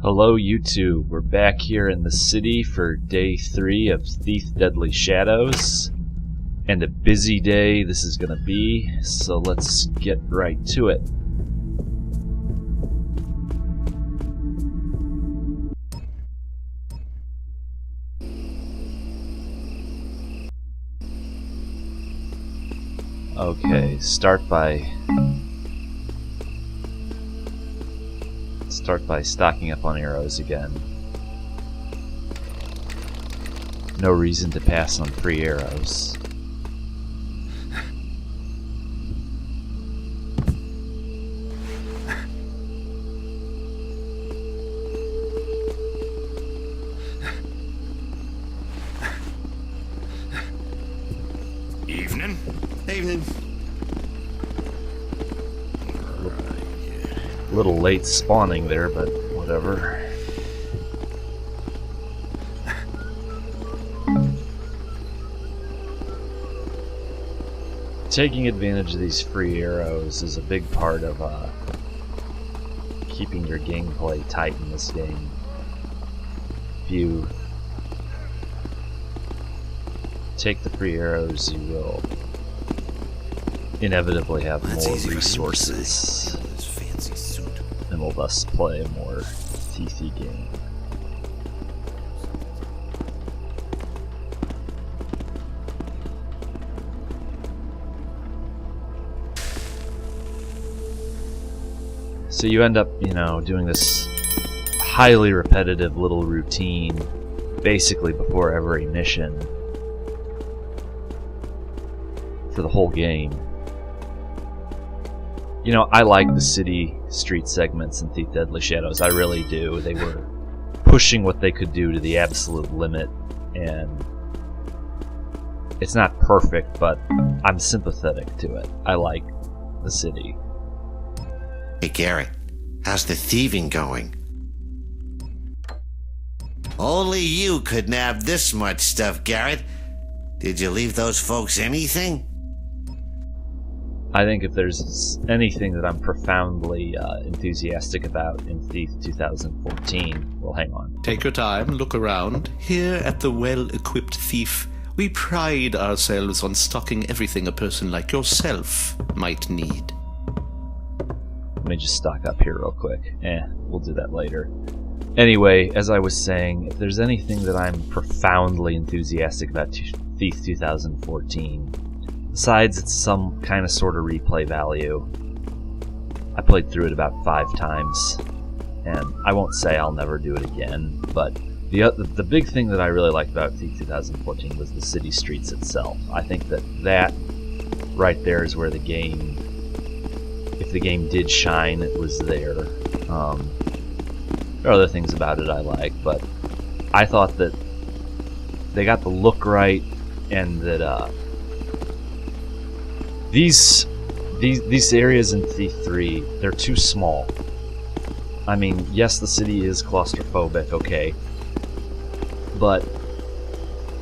Hello YouTube, we're back here in the city for day 3 of Thief Deadly Shadows. And a busy day this is gonna be, so let's get right to it. Okay, start by stocking up on arrows again. No reason to pass on free arrows. Evening. Evening. A little late spawning there, but whatever. Taking advantage of these free arrows is a big part of keeping your gameplay tight in this game. If you take the free arrows, you will inevitably have more resources and will thus play a more thiefy game. So you end up, doing this highly repetitive little routine basically before every mission for the whole game. I like the city street segments in Thief Deadly Shadows. I really do. They were pushing what they could do to the absolute limit, and it's not perfect, but I'm sympathetic to it. I like the city. Hey, Garrett, how's the thieving going? Only you could nab this much stuff, Garrett. Did you leave those folks anything? I think if there's anything that I'm profoundly enthusiastic about in Thief 2014, well, hang on. Take your time, look around. Here at the Well-Equipped Thief, we pride ourselves on stocking everything a person like yourself might need. Let me just stock up here real quick. We'll do that later. Anyway, as I was saying, if there's anything that I'm profoundly enthusiastic about Thief 2014, besides it's some kind of sort of replay value, I played through it about 5 times, and I won't say I'll never do it again, but the big thing that I really liked about Thief 2014 was the city streets itself. I think that right there is where the game, if the game did shine, it was there. There are other things about it I like, but I thought that they got the look right, and that these areas in Thief 3, they're too small. I mean, yes, the city is claustrophobic, okay, but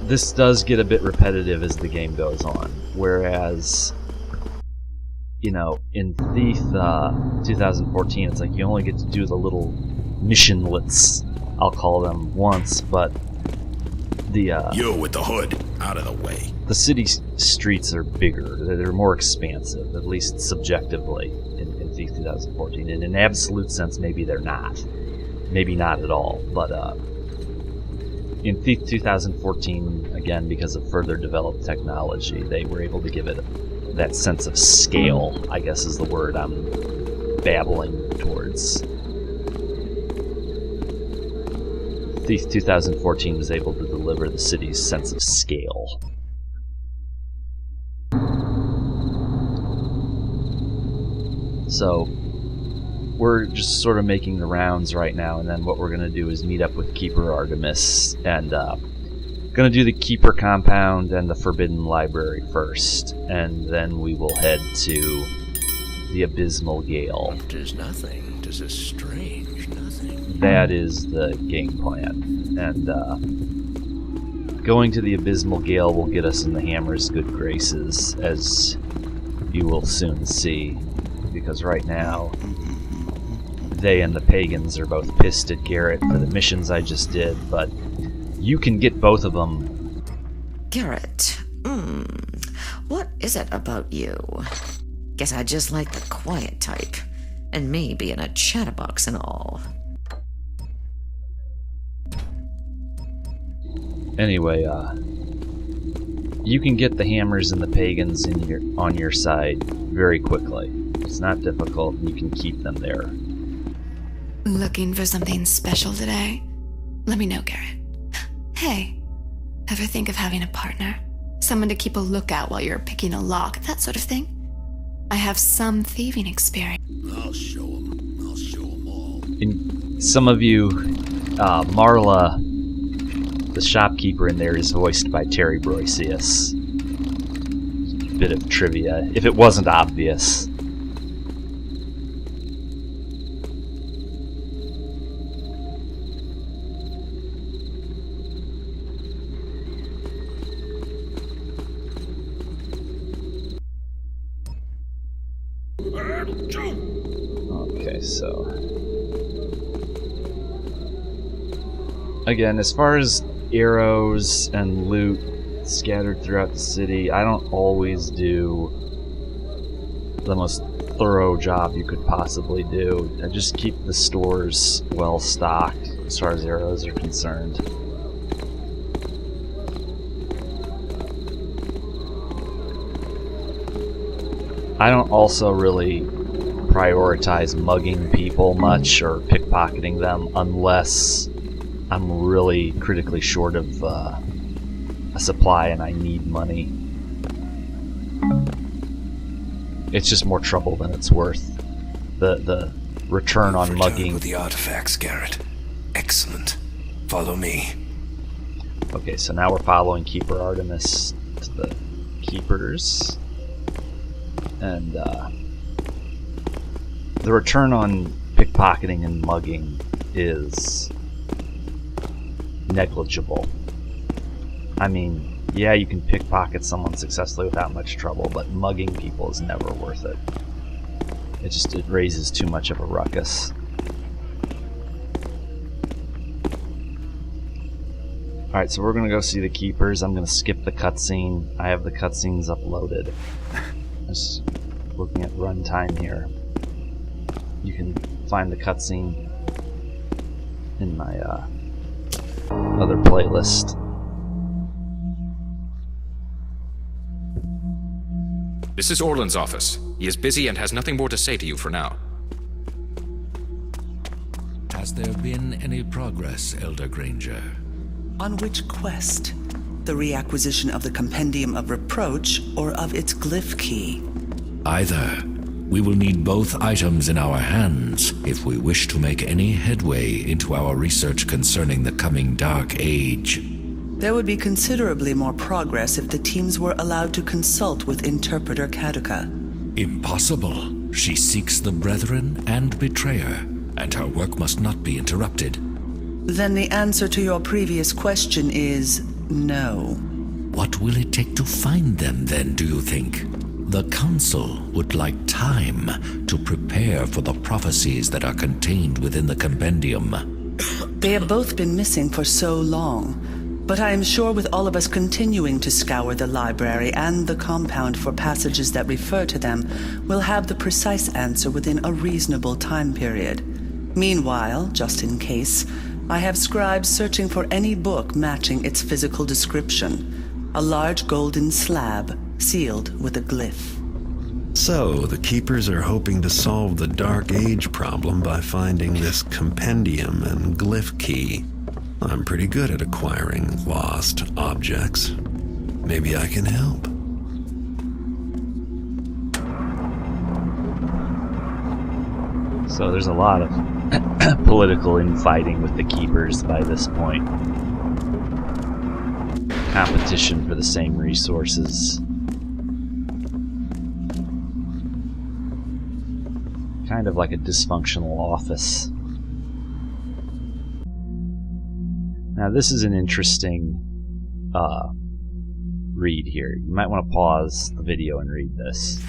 this does get a bit repetitive as the game goes on, whereas in Thief 2014, it's like you only get to do the little missionlets, I'll call them, once, but the You with the hood, out of the way. the city streets are bigger. They're more expansive, at least subjectively, in Thief 2014. In an absolute sense, maybe they're not. Maybe not at all. But in Thief 2014, again, because of further developed technology, they were able to give it that sense of scale, I guess is the word I'm babbling towards. Thief 2014 was able to deliver the city's sense of scale. So, we're just sort of making the rounds right now, and then what we're going to do is meet up with Keeper Artemis, and going to do the Keeper compound and the Forbidden Library first, and then we will head to the Abysmal Gale. There's nothing. There's a strange nothing. That is the game plan, and going to the Abysmal Gale will get us in the Hammer's good graces, as you will soon see, because right now they and the pagans are both pissed at Garrett for the missions I just did, but you can get both of them. Garrett, what is it about you? Guess I just like the quiet type, and me being a chatterbox and all. Anyway, you can get the hammers and the pagans on your side very quickly. It's not difficult, and you can keep them there. Looking for something special today? Let me know, Garrett. Hey, ever think of having a partner? Someone to keep a lookout while you're picking a lock, that sort of thing? I have some thieving experience. I'll show them. I'll show them all. And some of you, Marla, the shopkeeper in there, is voiced by Terry Broysius. Bit of trivia, if it wasn't obvious. Okay, so again, as far as arrows and loot scattered throughout the city, I don't always do the most thorough job you could possibly do. I just keep the stores well stocked as far as arrows are concerned. I don't also really prioritize mugging people much or pickpocketing them unless I'm really critically short of a supply and I need money. It's just more trouble than it's worth. The return on mugging. With the artifacts, Garrett. Excellent. Follow me. Okay, so now we're following Keeper Artemis to the Keepers. And the return on pickpocketing and mugging is negligible. I mean, yeah, you can pickpocket someone successfully without much trouble, but mugging people is never worth it. It raises too much of a ruckus. Alright, so we're gonna go see the Keepers. I'm gonna skip the cutscene. I have the cutscenes uploaded. Just looking at runtime here. You can find the cutscene in my other playlist. This is Orland's office. He is busy and has nothing more to say to you for now. Has there been any progress, Elder Granger? On which quest? The reacquisition of the Compendium of Reproach or of its glyph key? Either. We will need both items in our hands if we wish to make any headway into our research concerning the coming Dark Age. There would be considerably more progress if the teams were allowed to consult with Interpreter Kaduka. Impossible. She seeks the Brethren and Betrayer, and her work must not be interrupted. Then the answer to your previous question is no. What will it take to find them, then, do you think? The Council would like time to prepare for the prophecies that are contained within the compendium. They have both been missing for so long, but I am sure with all of us continuing to scour the library and the compound for passages that refer to them, we'll have the precise answer within a reasonable time period. Meanwhile, just in case, I have scribes searching for any book matching its physical description. A large golden slab, sealed with a glyph. So, the Keepers are hoping to solve the Dark Age problem by finding this compendium and glyph key. I'm pretty good at acquiring lost objects. Maybe I can help. So there's a lot of political infighting with the Keepers by this point. Competition for the same resources. Kind of like a dysfunctional office. Now this is an interesting read here. You might want to pause the video and read this.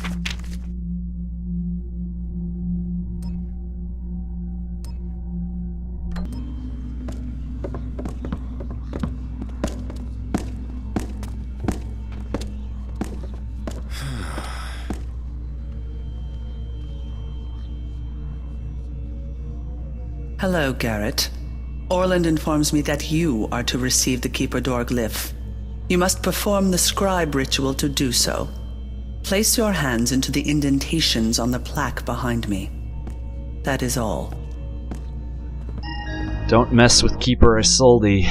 Hello, Garrett. Orland informs me that you are to receive the Keeper Door glyph. You must perform the scribe ritual to do so. Place your hands into the indentations on the plaque behind me. That is all. Don't mess with Keeper Isolde.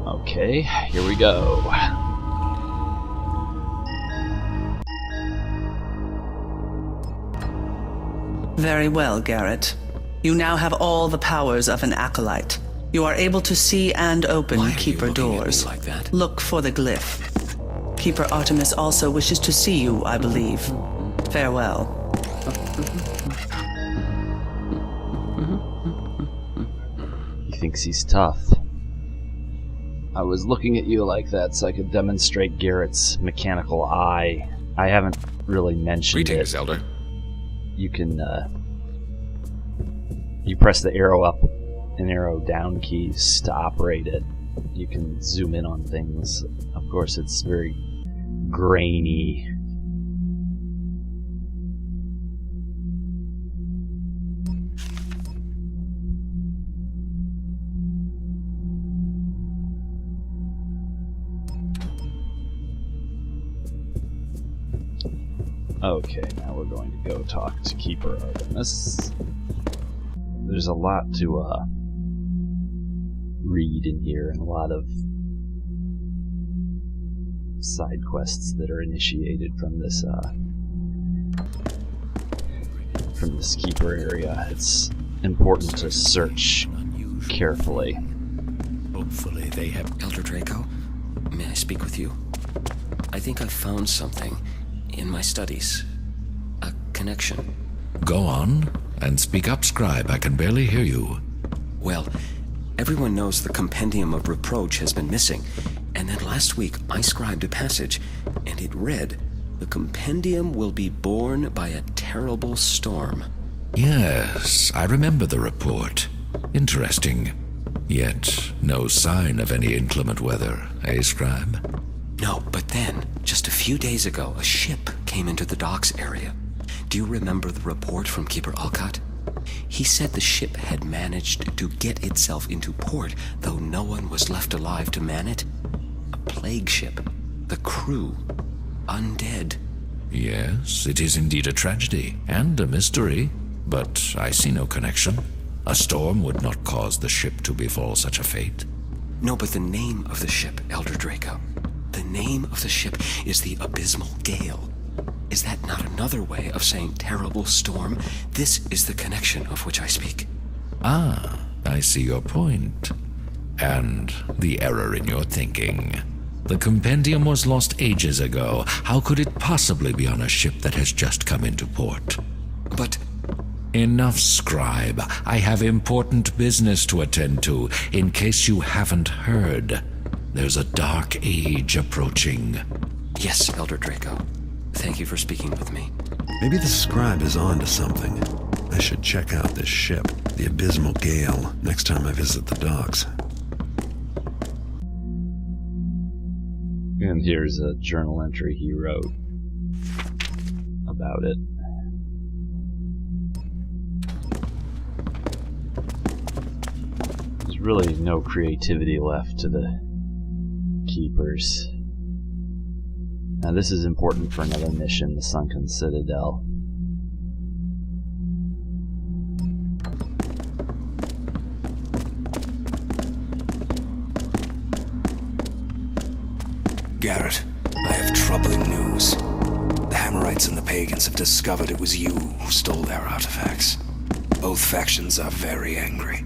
Okay, here we go. Very well, Garrett. You now have all the powers of an acolyte. You are able to see and open Why are Keeper you looking at me doors. like that? Look for the glyph. Keeper Artemis also wishes to see you, I believe. Farewell. He thinks he's tough. I was looking at you like that so I could demonstrate Garrett's mechanical eye. I haven't really mentioned Greetings, it. Elder. You can, you press the arrow up and arrow down keys to operate it. You can zoom in on things. Of course, it's very grainy. Okay, now we're going to go talk to Keeper Artemis. There's a lot to read in here, and a lot of side quests that are initiated from this Keeper area. It's important to search carefully. Hopefully they have... Elder Draco, may I speak with you? I think I found something in my studies. A connection. Go on, and speak up, Scribe. I can barely hear you. Well, everyone knows the Compendium of Reproach has been missing, and then last week I scribed a passage, and it read, "The Compendium will be born by a terrible storm." Yes, I remember the report. Interesting. Yet, no sign of any inclement weather, eh, Scribe? No, but then, just a few days ago, a ship came into the docks area. Do you remember the report from Keeper Alcott? He said the ship had managed to get itself into port, though no one was left alive to man it. A plague ship. The crew. Undead. Yes, it is indeed a tragedy, and a mystery. But I see no connection. A storm would not cause the ship to befall such a fate. No, but the name of the ship, Elder Draco. The name of the ship is the Abysmal Gale. Is that not another way of saying terrible storm? This is the connection of which I speak. Ah, I see your point. And the error in your thinking. The compendium was lost ages ago. How could it possibly be on a ship that has just come into port? But... Enough, Scribe. I have important business to attend to, in case you haven't heard. There's a dark age approaching. Yes, Elder Draco. Thank you for speaking with me. Maybe the scribe is on to something. I should check out this ship, the Abysmal Gale, next time I visit the docks. And here's a journal entry he wrote about it. There's really no creativity left to the Keepers. Now this is important for another mission, the Sunken Citadel. Garrett, I have troubling news. The Hammerites and the Pagans have discovered it was you who stole their artifacts. Both factions are very angry.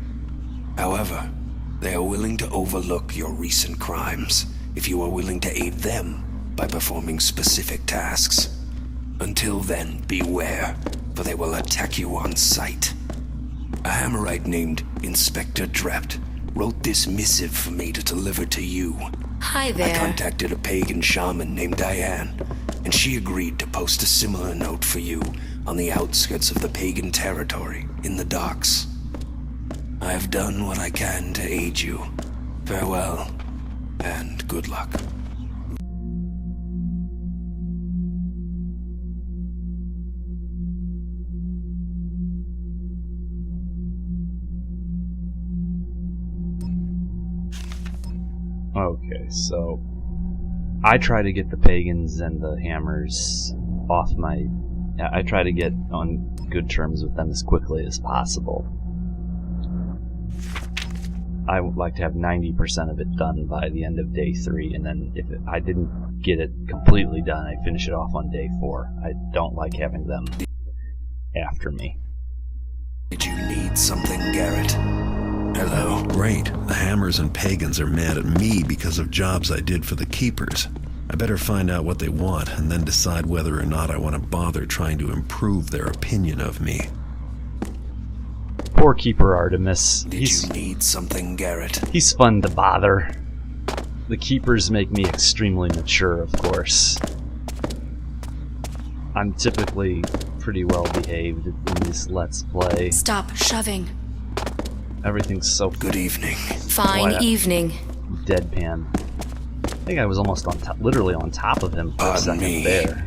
However, they are willing to overlook your recent crimes if you are willing to aid them by performing specific tasks. Until then, beware, for they will attack you on sight. A Hammerite named Inspector Drept wrote this missive for me to deliver to you. Hi there. I contacted a pagan shaman named Diane, and she agreed to post a similar note for you on the outskirts of the pagan territory in the docks. I have done what I can to aid you. Farewell, and good luck. Okay, so I try to get the pagans and the hammers off my... I try to get on good terms with them as quickly as possible. I would like to have 90% of it done by the end of day 3, and then if I didn't get it completely done, I finish it off on day 4. I don't like having them after me. Did you need something, Garrett? Hello? Great. The hammers and pagans are mad at me because of jobs I did for the keepers. I better find out what they want and then decide whether or not I want to bother trying to improve their opinion of me. Poor Keeper Artemis. Did you need something, Garrett? He's fun to bother. The Keepers make me extremely mature, of course. I'm typically pretty well behaved in this Let's Play. Stop shoving. Everything's so good evening. Fine evening. Deadpan. I think I was almost on top, literally on top of him for a second there.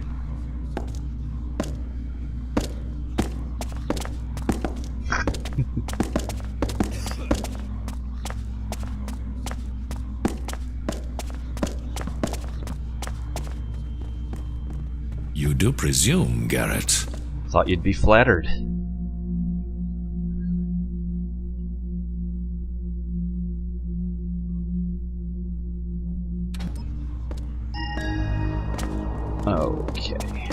You do presume, Garrett. Thought you'd be flattered. Okay.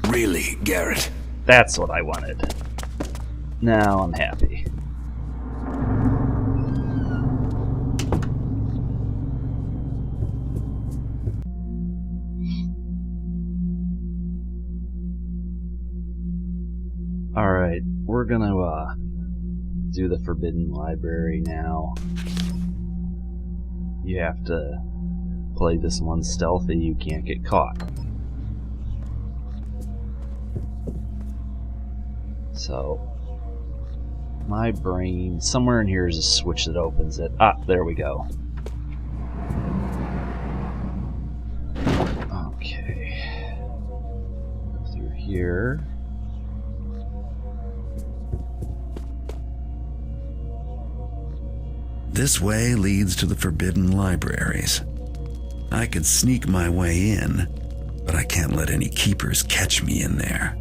Really, Garrett? That's what I wanted. Now I'm happy. Alright, we're gonna do the Forbidden Library now. You have to play this one stealthy, you can't get caught. So, my brain, somewhere in here is a switch that opens it. Ah, there we go. Okay. Go through here. This way leads to the Forbidden Libraries. I could sneak my way in, but I can't let any keepers catch me in there.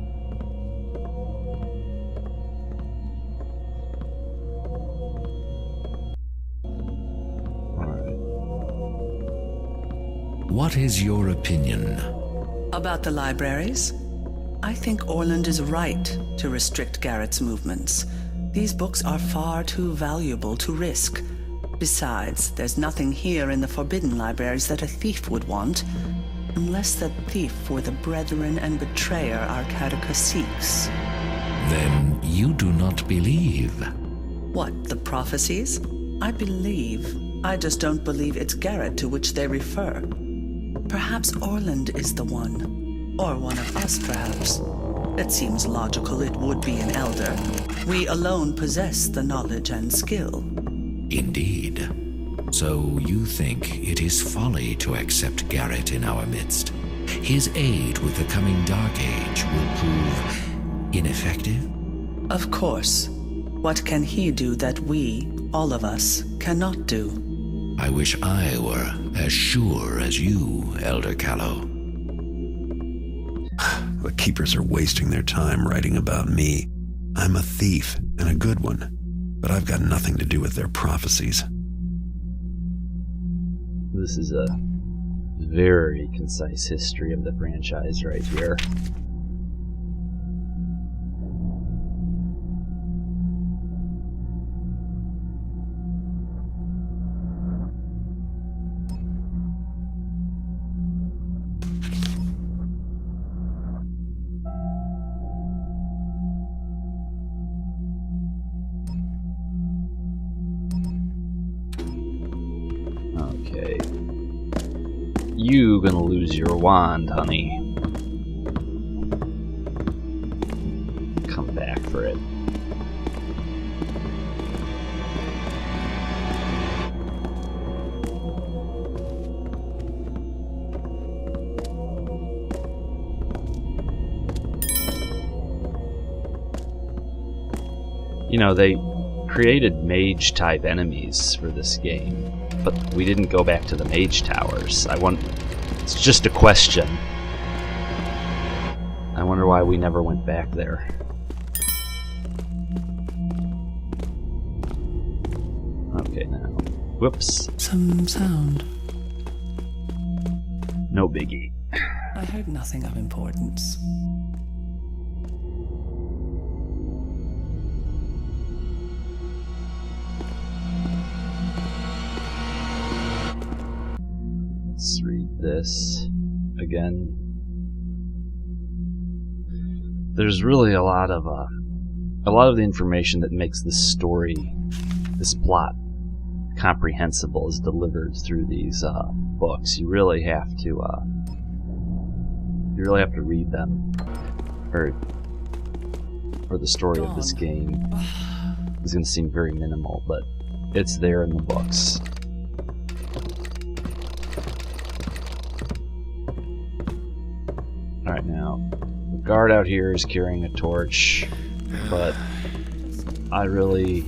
What is your opinion? About the libraries? I think Orland is right to restrict Garrett's movements. These books are far too valuable to risk. Besides, there's nothing here in the Forbidden Libraries that a thief would want, unless that thief were the brethren and betrayer Arcadica seeks. Then you do not believe. What, the prophecies? I believe. I just don't believe it's Garrett to which they refer. Perhaps Orland is the one. Or one of us, perhaps. It seems logical it would be an elder. We alone possess the knowledge and skill. Indeed. So you think it is folly to accept Garrett in our midst? His aid with the coming Dark Age will prove ineffective? Of course. What can he do that we, all of us, cannot do? I wish I were as sure as you, Elder Callow. The keepers are wasting their time writing about me. I'm a thief, and a good one. But I've got nothing to do with their prophecies. This is a very concise history of the franchise right here. Okay. You gonna lose your wand, honey. Come back for it. You know, they created mage-type enemies for this game, but we didn't go back to the mage towers. It's just a question. I wonder why we never went back there. Okay, now. Whoops. Some sound. No biggie. I heard nothing of importance. Let's read this again. There's really a lot of the information that makes this story, this plot, comprehensible is delivered through these books. You really have to read them, or the story of this game is going to seem very minimal, but it's there in the books. Alright, now, the guard out here is carrying a torch, but I really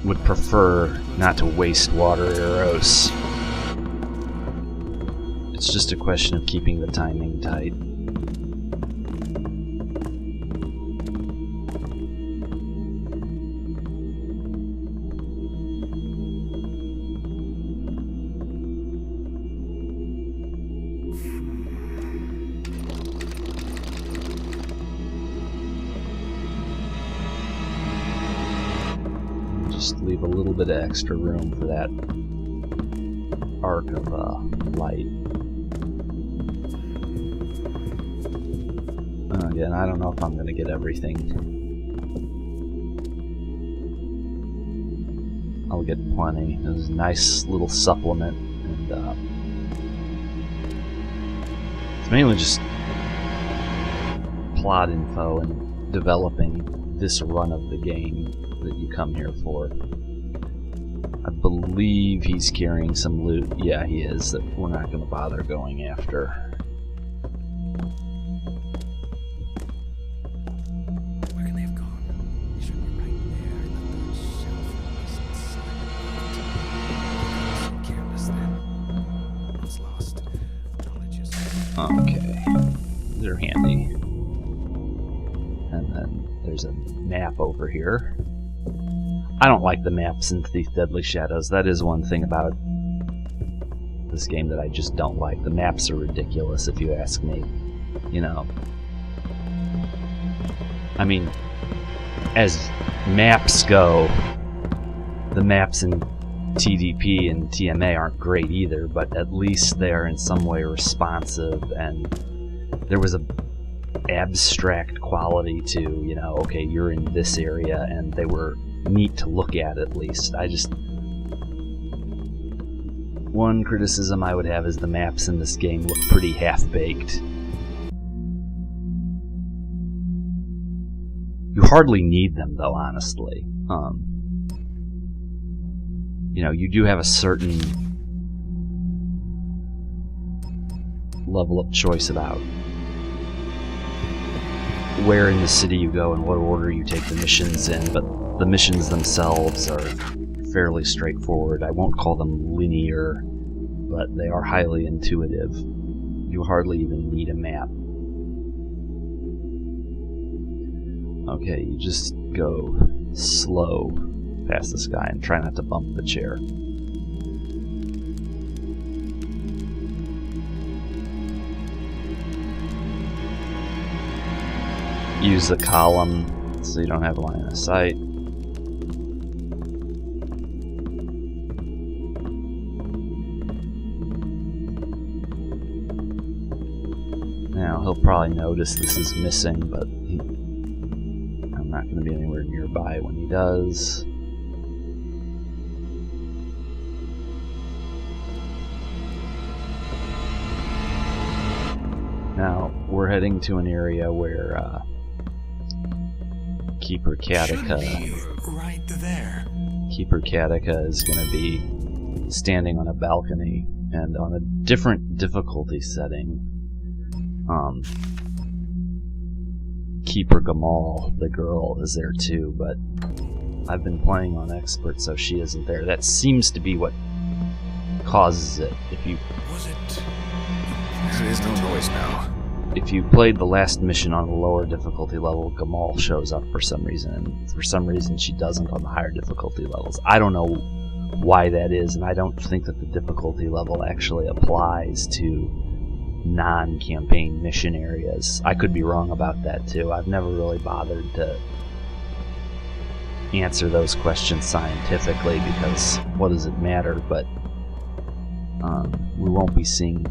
would prefer not to waste water arrows. It's just a question of keeping the timing tight. Just leave a little bit of extra room for that arc of light. Again, I don't know if I'm going to get everything. I'll get plenty. It was a nice little supplement, and it's mainly just plot info and developing this run of the game that you come here for. I believe he's carrying some loot. Yeah, he is, that we're not going to bother going after. Where can they have gone? They should be right there in the third shelf on the careless then. It's lost. Knowledge is... Okay. They're handy. And then there's a map over here. I don't like the maps in Thief Deadly Shadows. That is one thing about this game that I just don't like. The maps are ridiculous, if you ask me. You know. I mean, as maps go, the maps in TDP and TMA aren't great either, but at least they're in some way responsive, and there was a abstract quality to, you know, okay, you're in this area, and they were neat to look at least. One criticism I would have is the maps in this game look pretty half-baked. You hardly need them, though, honestly. You know, you do have a certain level of choice about where in the city you go and what order you take the missions in, but the missions themselves are fairly straightforward. I won't call them linear, but they are highly intuitive. You hardly even need a map. Okay, you just go slow past this guy and try not to bump the chair. Use the column so you don't have a line of sight. Now he'll probably notice this is missing, but I'm not going to be anywhere nearby when he does. Now we're heading to an area where Keeper Katika right there. Keeper Katika is going to be standing on a balcony, and on a different difficulty setting. Keeper Gale, the girl, is there too, but I've been playing on expert, so she isn't there. That seems to be what causes it. If you There is no noise now. If you played the last mission on the lower difficulty level, Gale shows up for some reason, and for some reason she doesn't on the higher difficulty levels. I don't know why that is, and I don't think that the difficulty level actually applies to non-campaign mission areas. I could be wrong about that too. I've never really bothered to answer those questions scientifically, because what does it matter? But we won't be seeing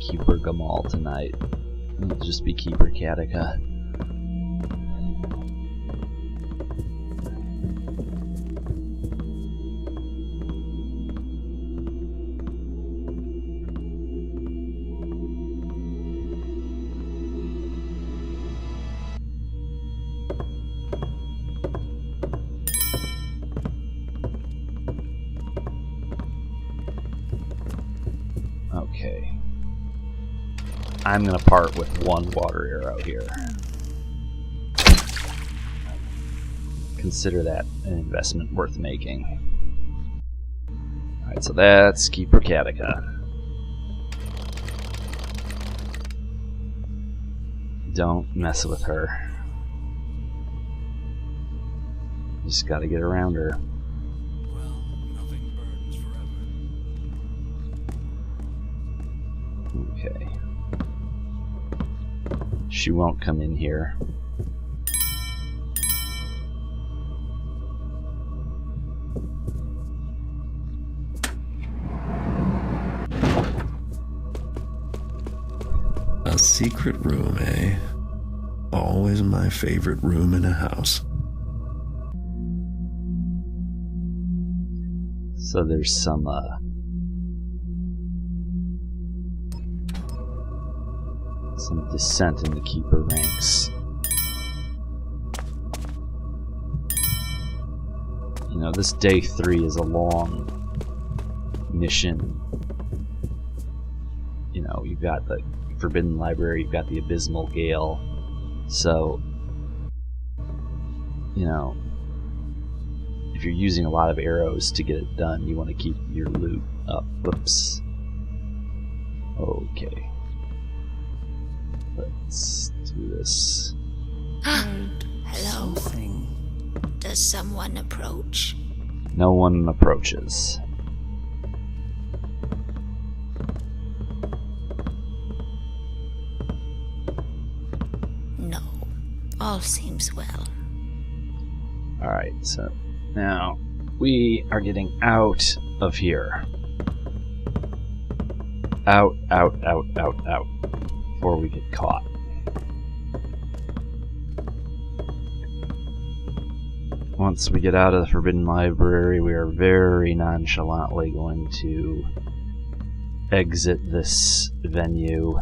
Keeper Gale tonight. It'll just be Keeper Katika. Okay. I'm going to part with one water arrow here. Consider that an investment worth making. Alright, so that's Keeper Katika. Don't mess with her. Just gotta get around her. Okay. She won't come in here. A secret room, eh? Always my favorite room in a house. So there's some dissent in the Keeper ranks. You know, this day 3 is a long mission. You know, you've got the Forbidden Library, you've got the Abysmal Gale. So, you know, if you're using a lot of arrows to get it done, you want to keep your loot up. Whoops. Okay. Let's do this. Hello. Does someone approach? No one approaches. No. All seems well. Alright, so now we are getting out of here. Out, out, out, out, out. Before we get caught. Once we get out of the Forbidden Library, we are very nonchalantly going to exit this venue,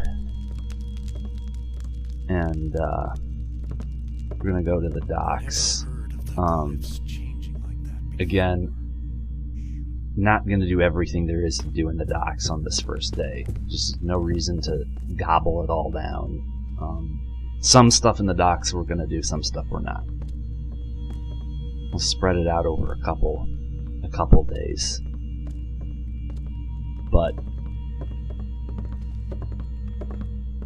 and we're going to go to the docks. Again, not going to do everything there is to do in the docks on this first day. Just no reason to gobble it all down. Some stuff in the docks we're going to do, some stuff we're not. We'll spread it out over a couple days. But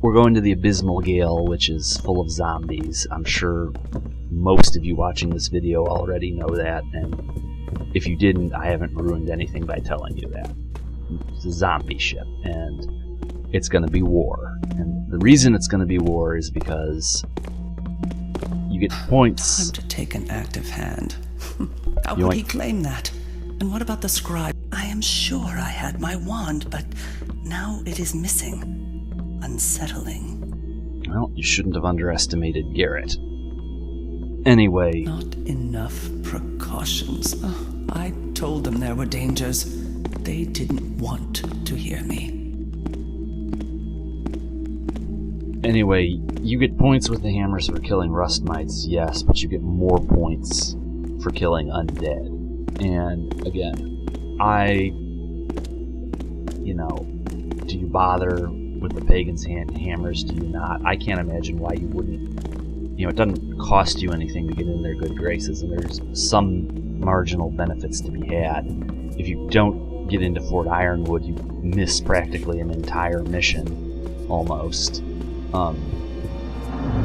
we're going to the Abysmal Gale, which is full of zombies. I'm sure most of you watching this video already know that, and if you didn't, I haven't ruined anything by telling you that. It's a zombie ship, and it's going to be war. And the reason it's going to be war is because you get points. Time to take an active hand. How could he claim that? And what about the scribe? I am sure I had my wand, but now it is missing. Unsettling. Well, you shouldn't have underestimated Garrett. Anyway. Not enough precautions. Oh, I told them there were dangers. They didn't want to hear me. Anyway, you get points with the hammers for killing rust mites, yes, but you get more points for killing undead. And again, do you bother with the pagans' hammers do you not? I can't imagine why you wouldn't. You know, it doesn't cost you anything to get in their good graces, and there's some marginal benefits to be had. If you don't get into Fort Ironwood, you miss practically an entire mission, almost, down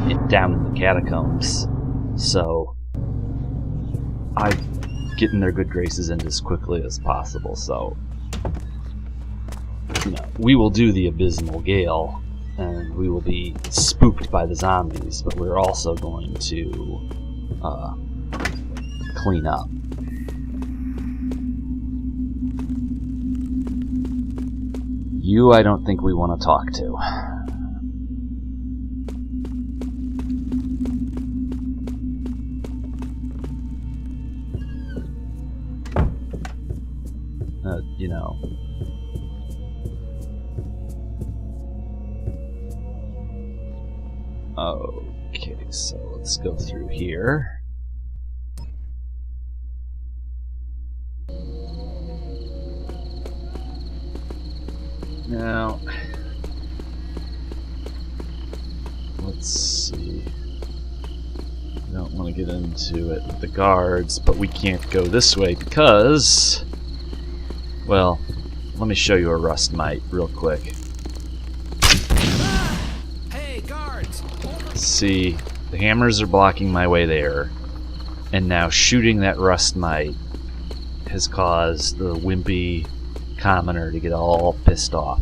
in the catacombs. So I get in their good graces and as quickly as possible. So, you know, we will do the Abysmal Gale, and we will be spooked by the zombies, but we're also going to clean up. You, I don't think we want to talk to. You know. Okay, so let's go through here. Now, let's see. I don't want to get into it with the guards, but we can't go this way because, well, let me show you a rust mite real quick. Hey, guards! See, the hammers are blocking my way there, and now shooting that rust mite has caused the wimpy commoner to get all pissed off.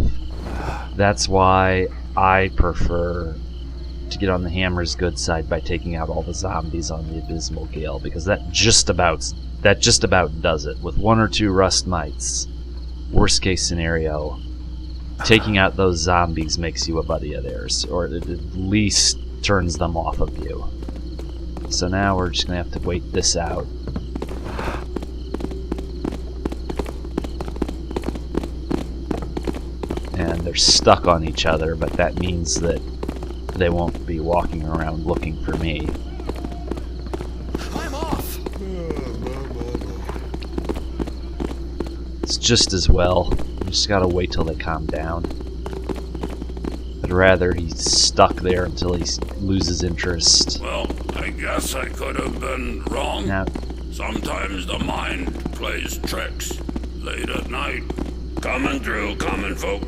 That's why I prefer to get on the hammer's good side by taking out all the zombies on the Abysmal Gale, because that just about does it. With 1 or 2 rust mites, worst case scenario, taking out those zombies makes you a buddy of theirs, or it at least turns them off of you. So now we're just gonna have to wait this out. And they're stuck on each other, but that means that they won't be walking around looking for me. I'm off! It's just as well. You just gotta wait till they calm down. I'd rather he's stuck there until he loses interest. Well, I guess I could have been wrong. Now, sometimes the mind plays tricks. Late at night. Coming through, common folk.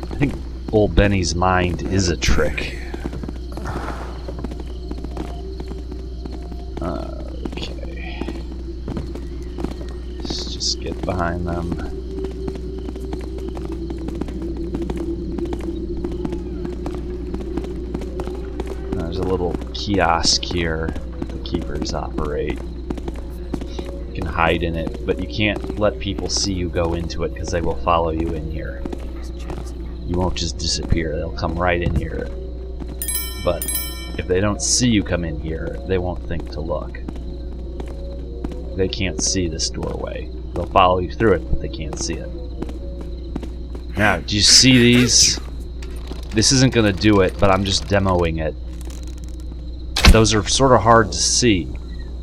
I think old Benny's mind is a trick. Okay. Let's just get behind them. There's a little kiosk here that the keepers operate. You can hide in it, but you can't let people see you go into it because they will follow you in here. You won't just disappear, they'll come right in here. But if they don't see you come in here, they won't think to look. They can't see this doorway. They'll follow you through it, but they can't see it. Now, do you see these? This isn't going to do it, but I'm just demoing it. Those are sort of hard to see,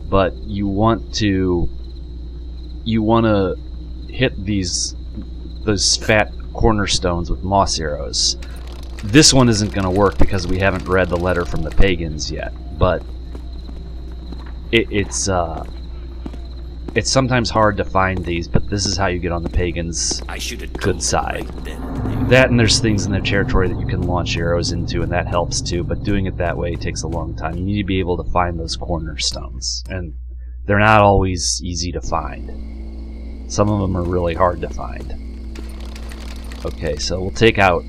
but you want to hit those fat cornerstones with moss arrows. This one isn't going to work because we haven't read the letter from the pagans yet, but it's sometimes hard to find these, but this is how you get on the pagans' good side. That, and there's things in their territory that you can launch arrows into, and that helps too, but doing it that way takes a long time. You need to be able to find those cornerstones, and they're not always easy to find. Some of them are really hard to find. Okay, so we'll take out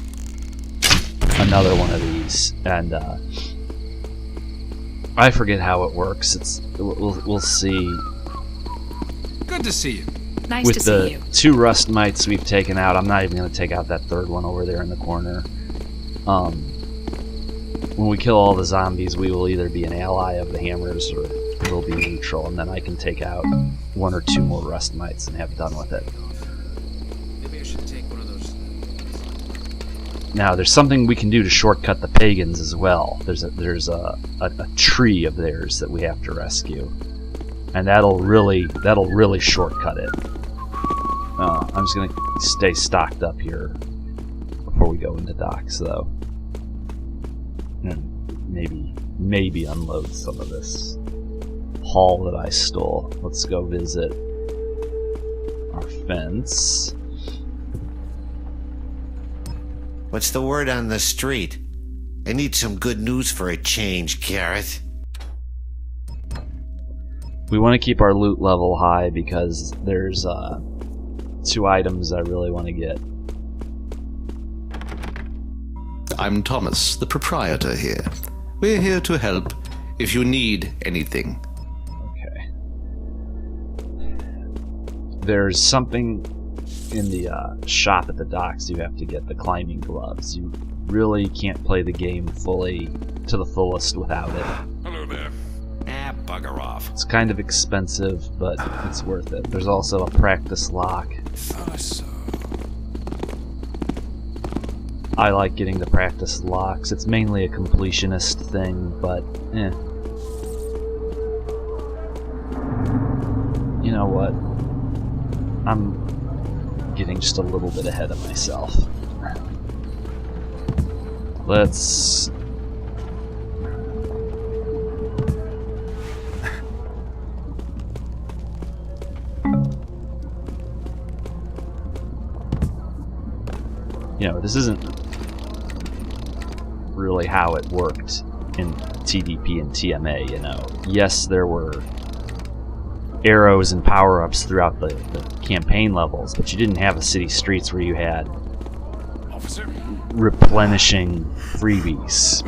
another one of these, and I forget how it works. We'll see. Good to see you. Nice With to the see you. 2 rust mites we've taken out, I'm not even going to take out that 3rd one over there in the corner. When we kill all the zombies, we will either be an ally of the hammers or we'll be neutral, and then I can take out 1 or 2 more rust mites and have done with it. Maybe I should take one of those. Now, there's something we can do to shortcut the pagans as well. There's a tree of theirs that we have to rescue, and that'll really shortcut it. I'm just gonna stay stocked up here before we go into docks, though. And maybe unload some of this haul that I stole. Let's go visit our fence. What's the word on the street? I need some good news for a change, Garrett. We want to keep our loot level high because there's 2 items I really want to get. I'm Thomas, the proprietor here. We're here to help if you need anything. Okay. There's something in the shop at the docks. You have to get the climbing gloves. You really can't play the game fully to the fullest without it. Hello there. Bugger off. It's kind of expensive, but it's worth it. There's also a practice lock. I like getting the practice locks. It's mainly a completionist thing, but You know what? I'm getting just a little bit ahead of myself. Let's... You know, this isn't really how it worked in TDP and TMA, you know. Yes, there were arrows and power-ups throughout the campaign levels, but you didn't have a city streets where you had replenishing freebies.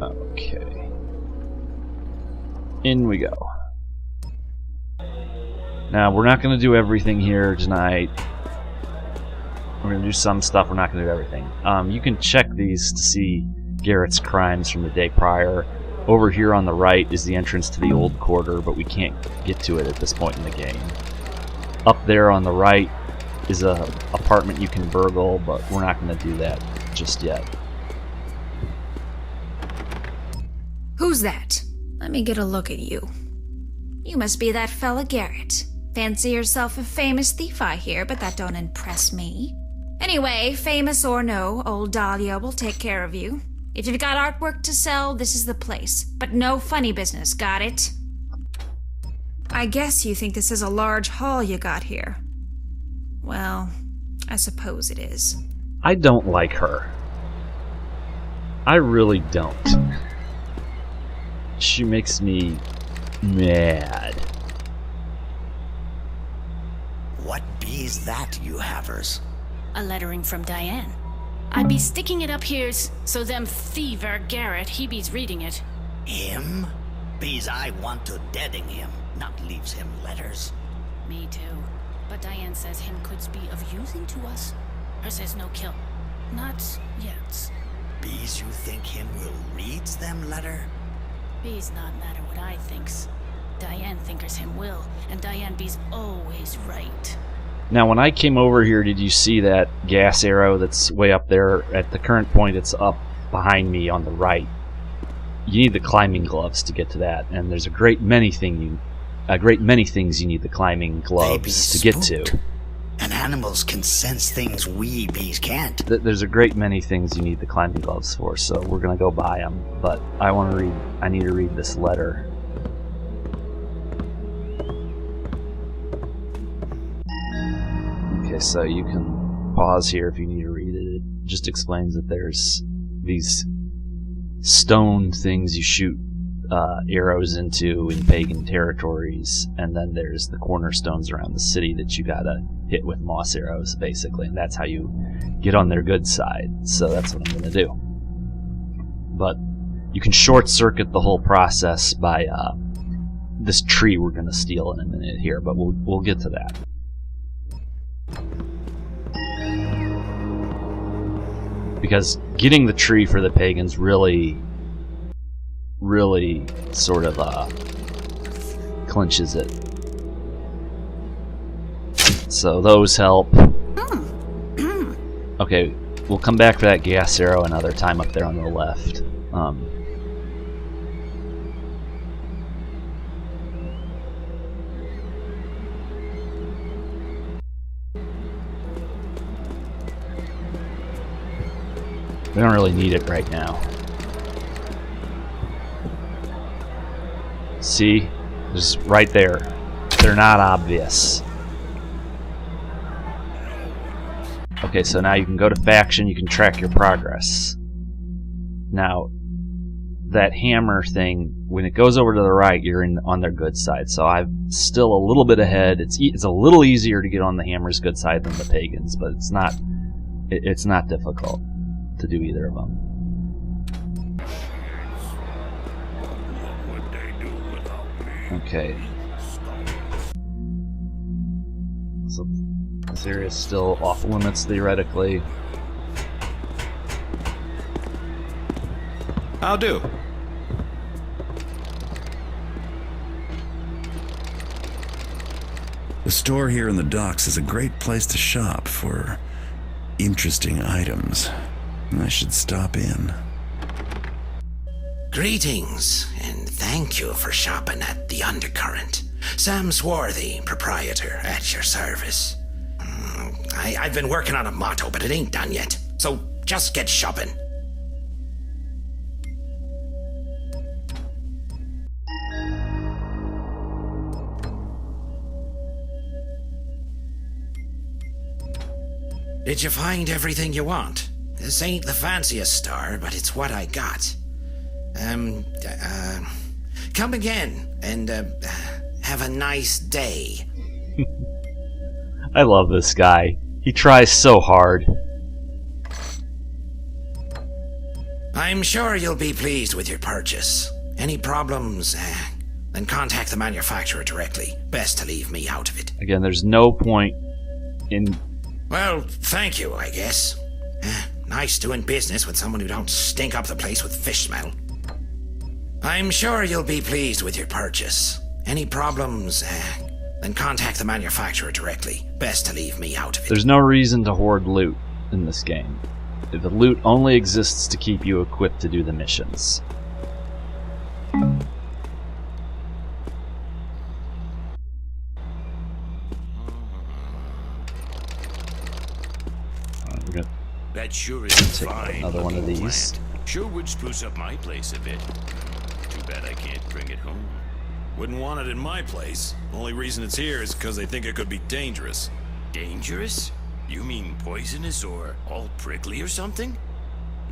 Okay. In we go. Now, we're not going to do everything here tonight. We're going to do some stuff, we're not going to do everything. You can check these to see Garrett's crimes from the day prior. Over here on the right is the entrance to the old quarter, but we can't get to it at this point in the game. Up there on the right is a apartment you can burgle, but we're not going to do that just yet. Who's that? Let me get a look at you. You must be that fella Garrett. Fancy yourself a famous thief, I hear, but that don't impress me. Anyway, famous or no, old Dahlia will take care of you. If you've got artwork to sell, this is the place. But no funny business, got it? I guess you think this is a large haul you got here. Well, I suppose it is. I don't like her. I really don't. She makes me mad. What be's that, you havers? A lettering from Diane. I'd be sticking it up here so them thiever Garrett, he be's reading it. Him? Be's I want to deading him, not leaves him letters. Me too. But Diane says him could be of using to us. Her says no kill. Not yet. Be's you think him will reads them letter? Be's not matter what I thinks. Diane thinkers him will, and Diane be's always right. Now, when I came over here, did you see that gas arrow that's way up there? At the current point, it's up behind me on the right. You need the climbing gloves to get to that, and there's a great many things you need the climbing gloves to get to. And animals can sense things we bees can't. There's a great many things you need the climbing gloves for, so we're gonna go buy them. But I need to read this letter. Okay, so you can pause here if you need to read it. It just explains that there's these stone things you shoot arrows into in pagan territories, and then there's the cornerstones around the city that you gotta hit with moss arrows, basically, and that's how you get on their good side. So that's what I'm gonna do. But you can short circuit the whole process by this tree we're gonna steal in a minute here, but we'll get to that. Because getting the tree for the pagans really sort of clinches it. So those help. Okay, we'll come back for that gas arrow another time up there on the left. We don't really need it right now. See? Just right there. They're not obvious. Okay, so now you can go to faction, you can track your progress. Now, that hammer thing, when it goes over to the right, you're on their good side. So I'm still a little bit ahead. It's a little easier to get on the hammer's good side than the pagans, but it's not difficult to do either of them. Okay. So this area is still off limits theoretically. How do? The store here in the docks is a great place to shop for interesting items. I should stop in. Greetings, and thank you for shopping at the Undercurrent. Sam Swarthy, proprietor, at your service. I've been working on a motto, but it ain't done yet, so just get shopping. Did you find everything you want? This ain't the fanciest store, but it's what I got. Come again, and, have a nice day. I love this guy. He tries so hard. I'm sure you'll be pleased with your purchase. Any problems, then contact the manufacturer directly. Best to leave me out of it. Again, there's no point in... Well, thank you, I guess. Nice doing business with someone who don't stink up the place with fish smell. I'm sure you'll be pleased with your purchase. Any problems, then contact the manufacturer directly. Best to leave me out of it. There's no reason to hoard loot in this game. The loot only exists to keep you equipped to do the missions. That sure is take fine. Another one of these. Plant. Sure would spruce up my place a bit. Too bad I can't bring it home. Wouldn't want it in my place. Only reason it's here is because they think it could be dangerous. Dangerous? You mean poisonous or all prickly or something?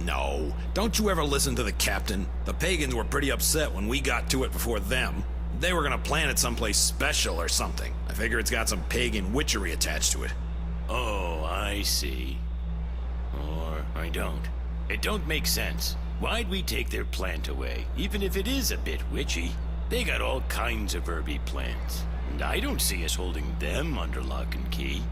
No. Don't you ever listen to the captain? The pagans were pretty upset when we got to it before them. They were gonna plant it someplace special or something. I figure it's got some pagan witchery attached to it. Oh, I see. Or I don't. It don't make sense. Why'd we take their plant away, even if it is a bit witchy? They got all kinds of herby plants, and I don't see us holding them under lock and key.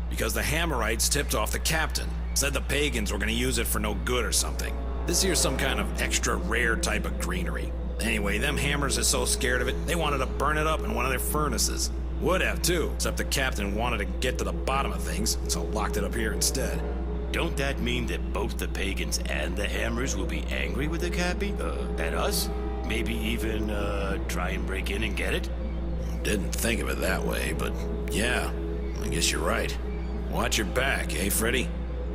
Because the Hammerites tipped off the captain. Said the pagans were gonna use it for no good or something. This here's some kind of extra rare type of greenery. Anyway, them hammers are so scared of it, they wanted to burn it up in one of their furnaces. Would have too, except the captain wanted to get to the bottom of things, so locked it up here instead. Don't that mean that both the pagans and the hammers will be angry with the Cappy? At us? Maybe even, try and break in and get it? Didn't think of it that way, but yeah, I guess you're right. Watch your back, eh, Freddy?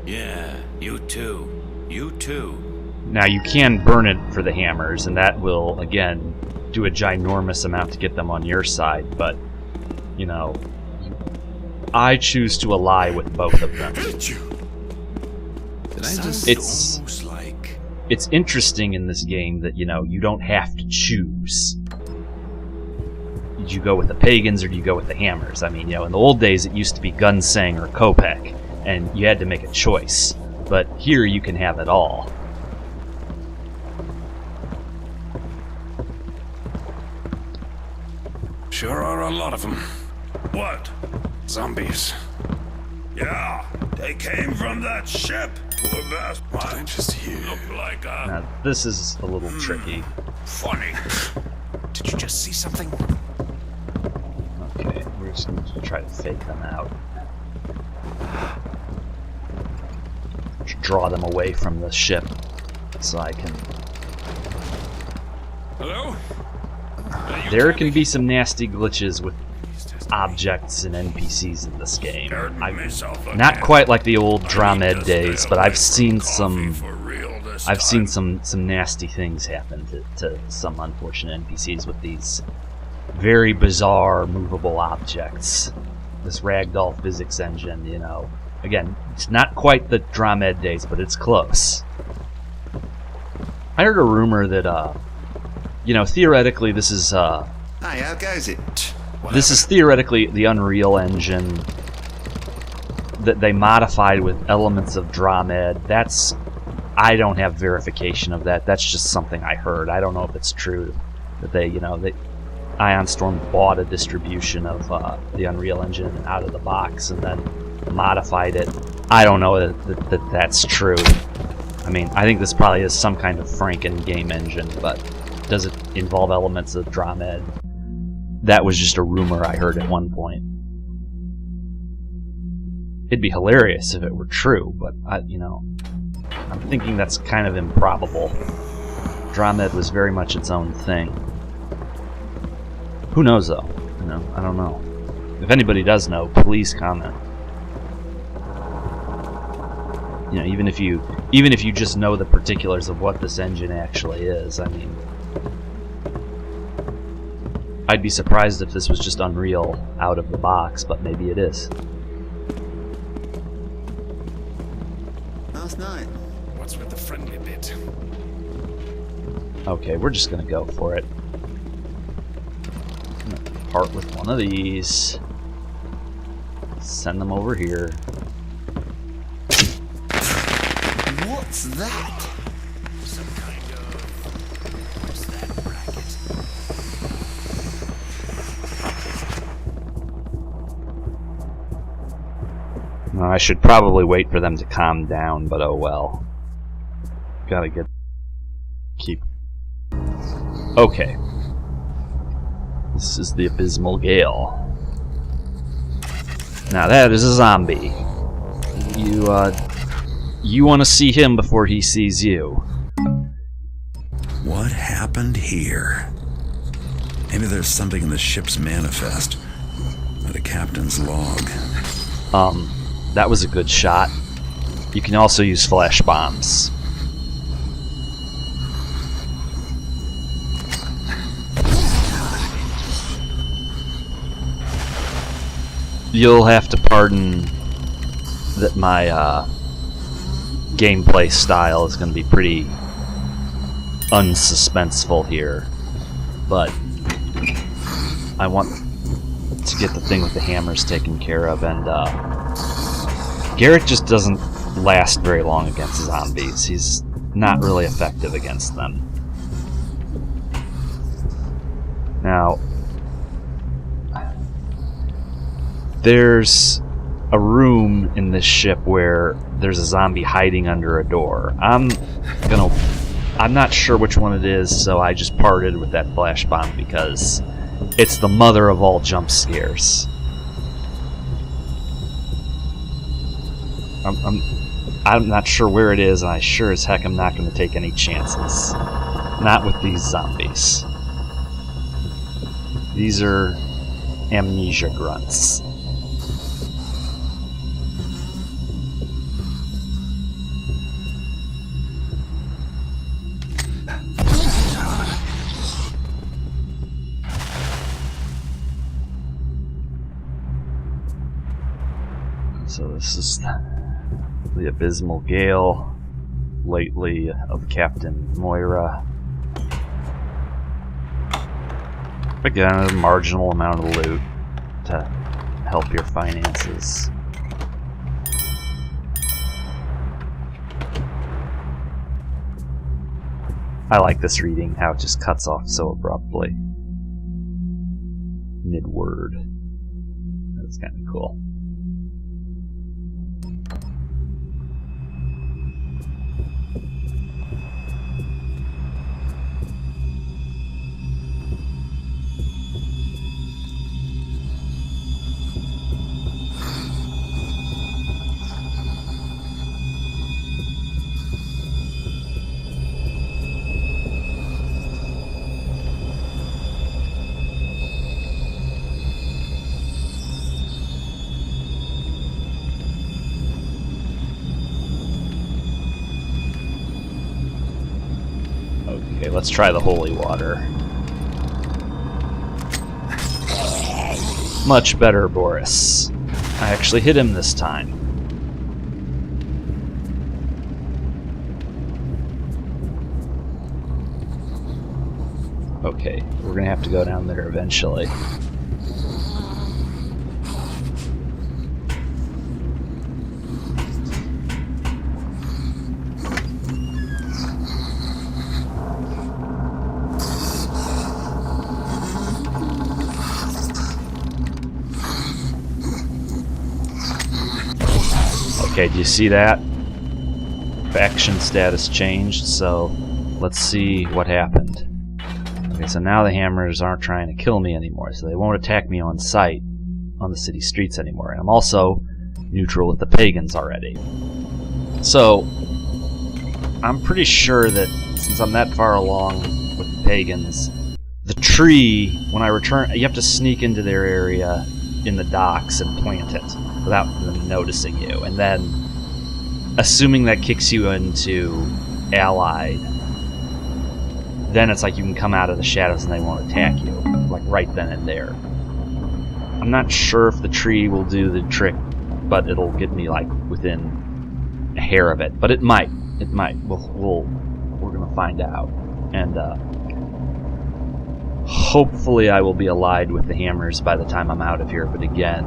Yeah, you too. You too. Now you can burn it for the hammers, and that will, again, do a ginormous amount to get them on your side, but, you know, I choose to ally with both of them. It's interesting in this game that, you know, you don't have to choose. Did you go with the pagans or do you go with the hammers? I mean, you know, in the old days it used to be Gunsang or Kopek, and you had to make a choice. But here you can have it all. Sure are a lot of them. What? Zombies. Yeah, they came from that ship. Poor bastard. What did I just hear? Look like a... Now, this is a little tricky. Funny. Did you just see something? Okay, we're just going to try to fake them out. Draw them away from the ship so I can... Hello? There can be some nasty glitches with objects and NPCs in this game. Not quite like the old Dramed days, but I've seen some I've seen some nasty things happen to some unfortunate NPCs with these very bizarre movable objects. This ragdoll physics engine, you know. Again, it's not quite the Dromed days, but it's close. I heard a rumor that, you know, theoretically this is, Hey, how goes it? This is theoretically the Unreal Engine that they modified with elements of Dromed. I don't have verification of that. That's just something I heard. I don't know if it's true that they, you know, Ion Storm bought a distribution of the Unreal Engine out of the box and then modified it. I don't know that that's true. I mean, I think this probably is some kind of Franken game engine, but does it involve elements of Dromed? That was just a rumor I heard at one point. It'd be hilarious if it were true, but I'm thinking that's kind of improbable. Dromed was very much its own thing. Who knows, though? You know, I don't know. If anybody does know, please comment. You know, even if you just know the particulars of what this engine actually is, I mean, I'd be surprised if this was just Unreal out of the box, but maybe it is. Last night. What's with the friendly bit? Okay, we're just gonna go for it. I'm gonna part with one of these. Send them over here. What's that? Some kind of... What's that bracket? I should probably wait for them to calm down, but oh well. Gotta keep... Okay. This is the Abysmal Gale. Now that is a zombie. You want to see him before he sees you. What happened here? Maybe there's something in the ship's manifest, or the captain's log. That was a good shot. You can also use flash bombs. You'll have to pardon that my gameplay style is going to be pretty unsuspenseful here, but I want to get the thing with the hammers taken care of, and Garrett just doesn't last very long against zombies. He's not really effective against them. Now, there's a room in this ship where there's a zombie hiding under a door. I'm not sure which one it is, so I just parted with that flash bomb because it's the mother of all jump scares. I'm not sure where it is, and I sure as heck am not going to take any chances. Not with these zombies. These are amnesia grunts. So this is the Abysmal Gale, lately of Captain Moira. Again, a marginal amount of loot to help your finances. I like this reading, how it just cuts off so abruptly. Mid-word. That's kind of cool. let's try the holy water. Much better, Boris. I actually hit him this time. Okay, we're gonna have to go down there eventually. Okay, do you see that? Faction status changed, so let's see what happened. Okay, so now the hammers aren't trying to kill me anymore, so they won't attack me on sight on the city streets anymore. And I'm also neutral with the pagans already. So, I'm pretty sure that since I'm that far along with the pagans, the tree, when I return, you have to sneak into their area in the docks and plant it without them noticing you. And then, assuming that kicks you into Allied, then it's like you can come out of the shadows and they won't attack you, like right then and there. I'm not sure if the tree will do the trick, but it'll get me like within a hair of it. But it might. It might. We're gonna find out. And hopefully I will be allied with the hammers by the time I'm out of here. But again,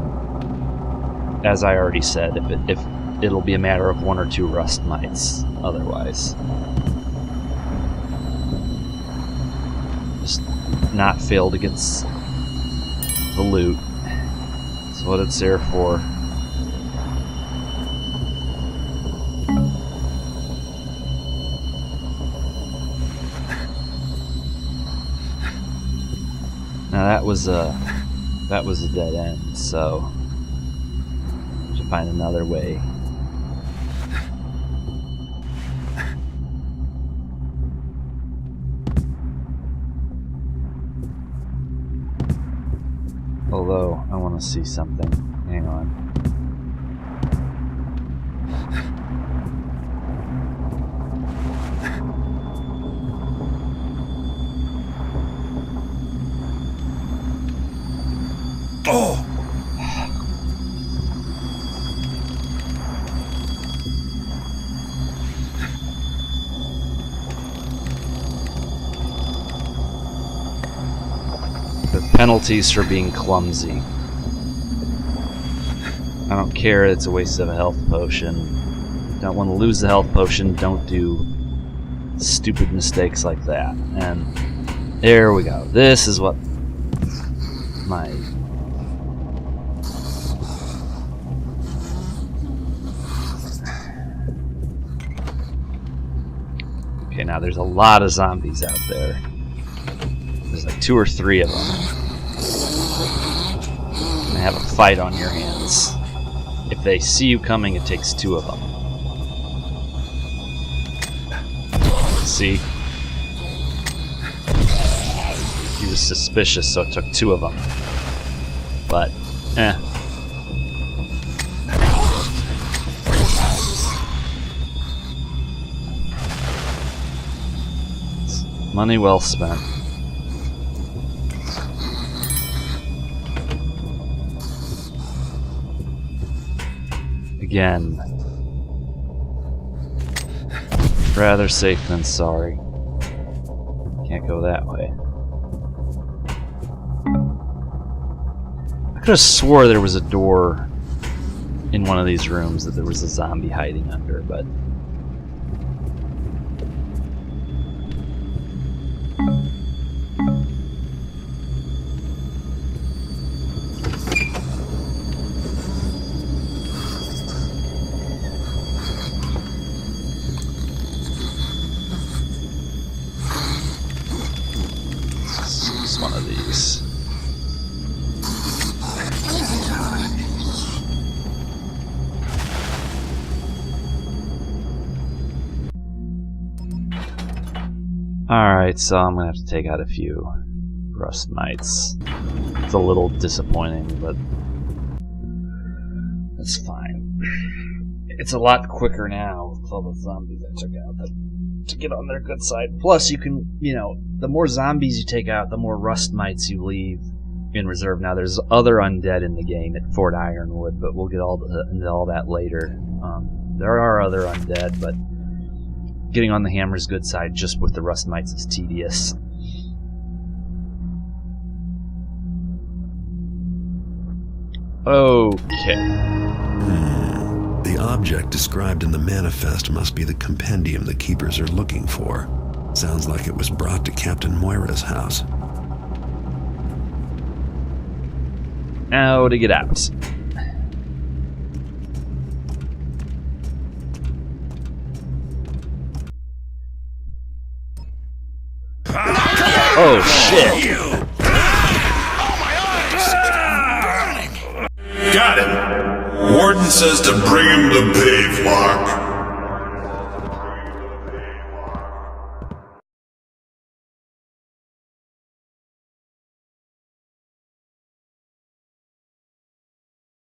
as I already said, if it'll be a matter of 1 or 2 rust mites otherwise. Just not failed against the loot. That's what it's there for. Now that was a dead end, so I should find another way. Although, I want to see something. Hang on. Oh! Penalties for being clumsy. I don't care, it's a waste of a health potion. Don't want to lose the health potion, don't do stupid mistakes like that. And there we go. This is what my... Okay, now there's a lot of zombies out there. There's like 2 or 3 of them. And have a fight on your hands. If they see you coming, it takes 2 of them. See? He was suspicious, so it took 2 of them. But, It's money well spent. Again, rather safe than sorry. Can't go that way. I could have swore there was a door in one of these rooms that there was a zombie hiding under, but... one of these. Alright, so I'm gonna have to take out a few rust mites. It's a little disappointing, but it's fine. It's a lot quicker now with all the zombies I took out. That to get on their good side. Plus, you can, the more zombies you take out, the more rust mites you leave in reserve. Now, there's other undead in the game at Fort Ironwood, but we'll get into all that later. There are other undead, but getting on the hammer's good side just with the rust mites is tedious. Okay. The object described in the manifest must be the compendium the keepers are looking for. Sounds like it was brought to Captain Moira's house. Now to get out. Oh shit! Got him. Warden says to bring him the pave lock.